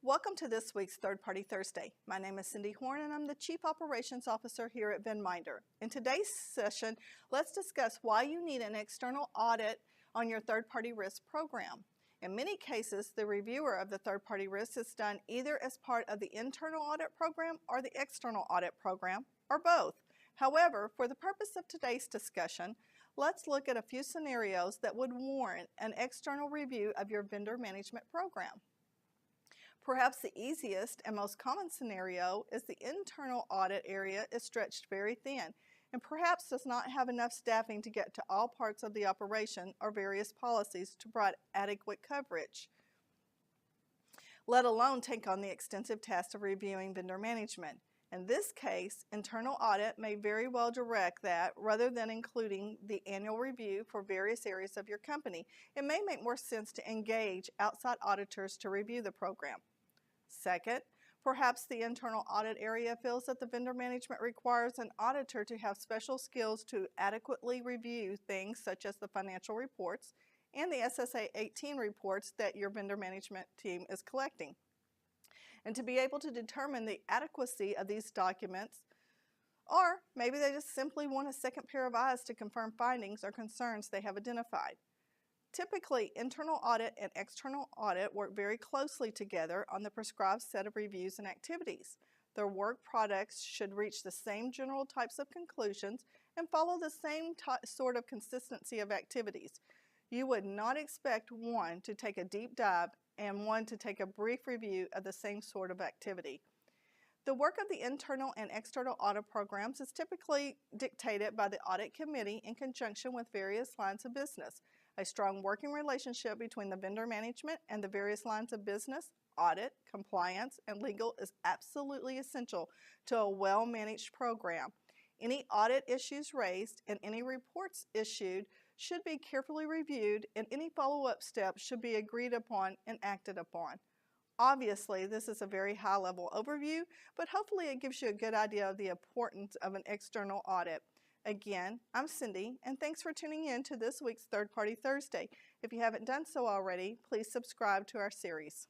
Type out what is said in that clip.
Welcome to this week's Third Party Thursday. My name is Cindy Horn and I'm the Chief Operations Officer here at VinMinder. In today's session, let's discuss why you need an external audit on your third-party risk program. In many cases, the reviewer of the third-party risk is done either as part of the internal audit program or the external audit program, or both. However, for the purpose of today's discussion, let's look at a few scenarios that would warrant an external review of your vendor management program. Perhaps the easiest and most common scenario is the internal audit area is stretched very thin and perhaps does not have enough staffing to get to all parts of the operation or various policies to provide adequate coverage, let alone take on the extensive task of reviewing vendor management. In this case, internal audit may very well direct that rather than including the annual review for various areas of your company. It may make more sense to engage outside auditors to review the program. Second, perhaps the internal audit area feels that the vendor management requires an auditor to have special skills to adequately review things such as the financial reports and the SSA 18 reports that your vendor management team is collecting, and to be able to determine the adequacy of these documents, or maybe they just simply want a second pair of eyes to confirm findings or concerns they have identified. Typically, internal audit and external audit work very closely together on the prescribed set of reviews and activities. Their work products should reach the same general types of conclusions and follow the same sort of consistency of activities. You would not expect one to take a deep dive and one to take a brief review of the same sort of activity. The work of the internal and external audit programs is typically dictated by the audit committee in conjunction with various lines of business. A strong working relationship between the vendor management and the various lines of business, audit, compliance, and legal is absolutely essential to a well-managed program. Any audit issues raised and any reports issued should be carefully reviewed, and any follow-up steps should be agreed upon and acted upon. Obviously, this is a very high-level overview, but hopefully it gives you a good idea of the importance of an external audit. Again, I'm Cindy, and thanks for tuning in to this week's Third Party Thursday. If you haven't done so already, please subscribe to our series.